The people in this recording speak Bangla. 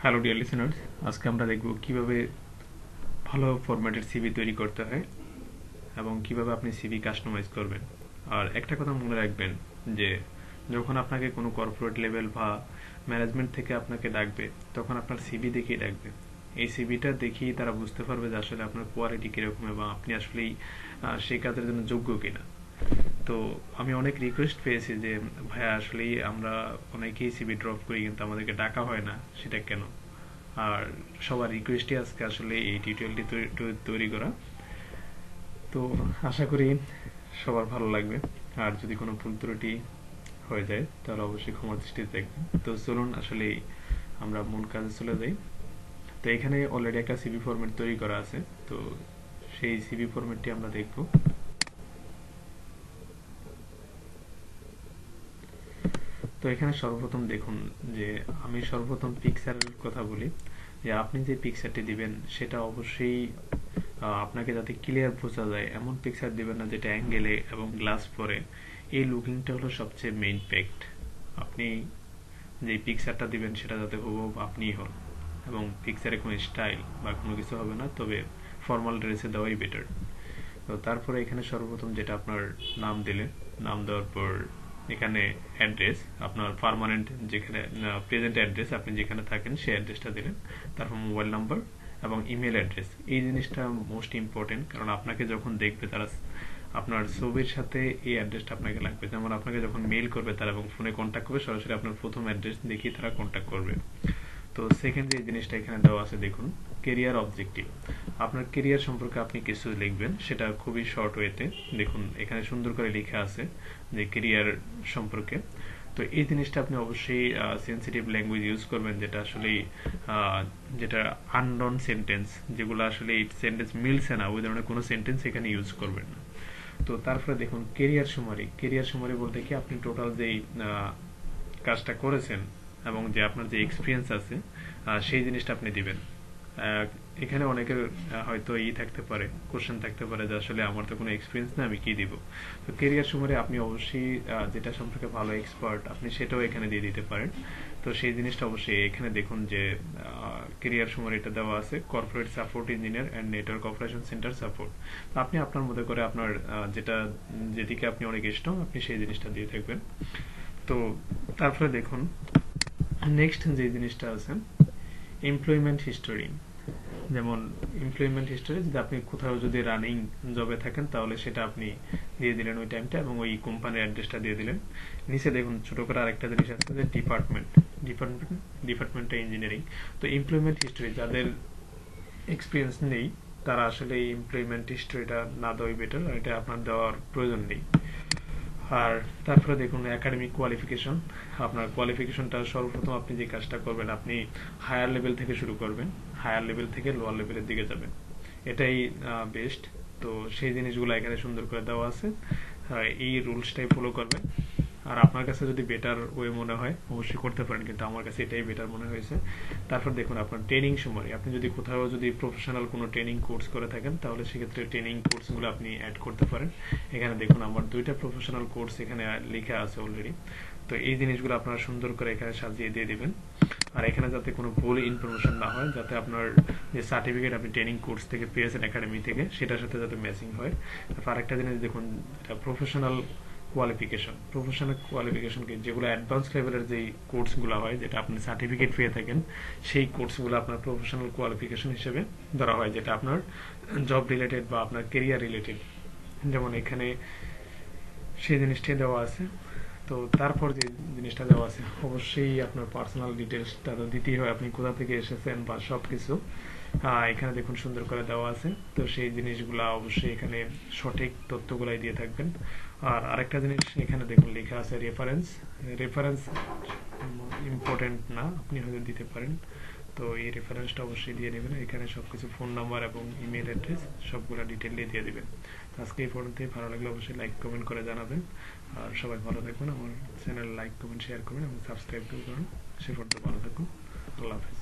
হ্যালো ডিয়ার লিসেনার্স, আজকে আমরা দেখব কিভাবে ভালো ফরম্যাটের সিভি তৈরি করতে হয় এবং কিভাবে আপনি সিভি কাস্টমাইজ করবেন। আর একটা কথা মনে রাখবেন যে যখন আপনাকে কোনো কর্পোরেট লেভেল বা ম্যানেজমেন্ট থেকে আপনাকে ডাকবে, তখন আপনার সিভি দেখেই ডাকবে। এই সিভিটা দেখেই তারা বুঝতে পারবে যে আসলে আপনার কোয়ালিটি কীরকম এবং আপনি আসলেই সেই কাজের জন্য যোগ্য কিনা। তো আমি অনেক রিকোয়েস্ট পেয়েছি যে ভাইয়া আসলেই আমরা অনেকেই সিভি ড্রপ করি কিন্তু আমাদেরকে ডাকা হয় না, সেটা কেন? আর সবার রিকোয়েস্টই আজকে আসলে এই টিউটোরিয়ালটি তৈরি করা। তো আশা করি সবার ভালো লাগবে। আর যদি কোনো ভুল ত্রুটি হয়ে যায় তাহলে অবশ্যই ক্ষমার দৃষ্টিতে দেখবেন। তো চলুন আসলে আমরা মূল কাজে চলে যাই। তো এখানে অলরেডি একটা সিভি ফরম্যাট তৈরি করা আছে, তো সেই সিভি ফরম্যাটটি আমরা দেখব। তো এখানে সর্বপ্রথম দেখুন যে আমি সর্বপ্রথম পিকচারের কথা বলি, যে আপনি যে পিকচারটি দিবেন সেটা অবশ্যই আপনাকে যাতে ক্লিয়ার বোঝা যায় এমন পিকচার দিবেন না যেটা অ্যাঙ্গেলে এবং গ্লাস পরে। এই লুকিংটা হলো সবচেয়ে মেইন ফ্যাক্ট। আপনি যে পিকচারটা দিবেন সেটা যাতে হুবহু আপনিই হন এবং পিকচারে কোনো স্টাইল বা কোনো কিছু হবে না, তবে ফর্মাল ড্রেসে দেওয়াই বেটার। তো তারপরে এখানে সর্বপ্রথম যেটা আপনার নাম দিলেন, নাম দেওয়ার পর এখানে অ্যাড্রেস, আপনার পার্মানেন্ট যেখানে প্রেজেন্ট অ্যাড্রেস আপনি যেখানে থাকেন সেই অ্যাড্রেসটা দিলেন। তারপর মোবাইল নাম্বার এবং ইমেল অ্যাড্রেস। এই জিনিসটা মোস্ট ইম্পর্টেন্ট, কারণ আপনাকে যখন দেখবে তারা আপনার ছবির সাথে এই অ্যাড্রেসটা আপনাকে লাগবে। যেমন আপনাকে যখন মেইল করবে তারা এবং ফোনে কন্ট্যাক্ট করবে, সরাসরি আপনার প্রথম অ্যাড্রেস দেখিয়ে তারা কন্ট্যাক্ট করবে। তো সেকেন্ড যে জিনিসটা এখানে দেওয়া আছে দেখুন, কেরিয়ার অবজেক্টিভ। আপনার কেরিয়ার সম্পর্কে আপনি কিছু লিখবেন, সেটা খুবই শর্ট ওয়েতে। দেখুন এখানে সুন্দর করে লেখা আছে যে কেরিয়ার সম্পর্কে। তো এই জিনিসটা আপনি অবশ্যই সেন্সিটিভ ল্যাঙ্গুয়েজ ইউজ করবেন, যেটা আসলে যেটা আননন সেন্টেন্স, যেগুলো আসলে এই সেন্টেন্স মিলছে না, ওই ধরনের কোনো সেন্টেন্স এখানে ইউজ করবেন না। তো তারপরে দেখুন কেরিয়ার সুমারি। কেরিয়ার সুমারি বলতে কি আপনি টোটাল যেই কাজটা করেছেন এবং যে আপনার যে এক্সপিরিয়েন্স আছে সেই জিনিসটা আপনি দিবেন। এখানে অনেকের হয়তো থাকতে পারে, কোশ্চেন থাকতে পারে যে আসলে আমার তো কোনো এক্সপিরিয়েন্স না, আমি কি দিব। তো কেরিয়ার সুমারে আপনি অবশ্যই যেটা সম্পর্কে ভালো এক্সপার্ট আপনি সেটাও এখানে দিয়ে দিতে পারেন। তো সেই জিনিসটা অবশ্যই এখানে দেখুন যে কেরিয়ার সুমারে এটা দেওয়া আছে, corporate support engineer and network operation centre support. তো আপনি আপনার মতো করে আপনার যেটা যেদিকে আপনি অনেক স্ট্রং আপনি সেই জিনিসটা দিয়ে থাকবেন। তো তারপরে দেখুন নেক্সট যে জিনিসটা আছে, এমপ্লয়মেন্ট হিস্টোরি। যেমন এমপ্লয়মেন্ট হিস্টোরি, যদি আপনি কোথাও যদি রানিং জবে থাকেন তাহলে সেটা আপনি দিয়ে দিলেন ওই টাইমটা এবং ওই কোম্পানির অ্যাড্রেসটা দিয়ে দিলেন। নিচে দেখুন ছোট করে আরেকটা জিনিস আছে যে ডিপার্টমেন্টটা ইঞ্জিনিয়ারিং। তো এমপ্লয়মেন্ট হিস্টোরি যাদের এক্সপিরিয়েন্স নেই তারা আসলে এই এমপ্লয়মেন্ট হিস্টোরিটা না দেওয়াই বেটার, এটা আপনার দেওয়ার প্রয়োজন নেই। আর তারপরে দেখুন একাডেমিক কোয়ালিফিকেশন। আপনার কোয়ালিফিকেশনটা সর্বপ্রথম আপনি যে কাজটা করবেন আপনি হায়ার লেভেল থেকে শুরু করবেন, হায়ার লেভেল থেকে লোয়ার লেভেলের দিকে যাবেন, এটাই বেস্ট। তো সেই জিনিসগুলো এখানে সুন্দর করে দেওয়া আছে, এই রুলসটাই ফলো করবেন। আর আপনার কাছে যদি বেটার ওয়ে মনে হয় অবশ্যই করতে পারেন, কিন্তু আমার কাছে এটাই বেটার মনে হয়েছে। তারপর দেখুন আপনার ট্রেনিং সময়, আপনি যদি কোথাও যদি প্রফেশনাল কোনো ট্রেনিং কোর্স করে থাকেন তাহলে সেক্ষেত্রে ট্রেনিং কোর্সগুলো আপনি অ্যাড করতে পারেন। এখানে দেখুন আমার 2টা প্রফেশনাল কোর্স এখানে লেখা আছে অলরেডি। তো এই জিনিসগুলো আপনারা সুন্দর করে এখানে সাজিয়ে দিয়ে দিবেন। আর এখানে যাতে কোনো ভুল ইনফরমেশন না হয়, যাতে আপনার যে সার্টিফিকেট আপনি ট্রেনিং কোর্স থেকে পেয়েছেন একাডেমি থেকে সেটার সাথে যাতে ম্যাচিং হয়। তারপর আরেকটা জিনিস দেখুন, এটা প্রফেশনাল কোয়ালিফিকেশনকে যেগুলো অ্যাডভান্স লেভেলের যেই কোর্সগুলো হয় যেটা আপনি সার্টিফিকেট পেয়ে থাকেন সেই কোর্সগুলো আপনার প্রফেশনাল কোয়ালিফিকেশন হিসেবে ধরা হয়, যেটা আপনার জব রিলেটেড বা আপনার কেরিয়ার রিলেটেড। যেমন এখানে সেই জিনিসটাই দেওয়া আছে। তো তারপর যে জিনিসটা দেওয়া আছে অবশ্যই আপনার পার্সোনাল ডিটেলসটা তো দিতেই হয়, আপনি কোথা থেকে এসেছেন বা সব কিছু এখানে দেখুন সুন্দর করে দেওয়া আছে। তো সেই জিনিসগুলা অবশ্যই এখানে সঠিক তথ্যগুলাই দিয়ে থাকবেন। আর আরেকটা জিনিস এখানে দেখুন লেখা আছে রেফারেন্স। রেফারেন্স ইম্পর্টেন্ট না, আপনি হয়তো দিতে পারেন। তো এই রেফারেন্সটা অবশ্যই দিয়ে নেবেন, এখানে সবকিছু ফোন নাম্বার এবং ইমেল অ্যাড্রেস সবগুলো ডিটেইলে দিয়ে দিবেন। আজকে এই পর্যন্তই, ভালো লাগলে অবশ্যই লাইক কমেন্ট করে জানাবেন। আর সবাই ভালো থাকবেন, আমার চ্যানেল লাইক কমেন্ট শেয়ার করবেন এবং সাবস্ক্রাইব করুন। সে পর্যন্ত ভালো থাকুন, আল্লাহ হাফেজ।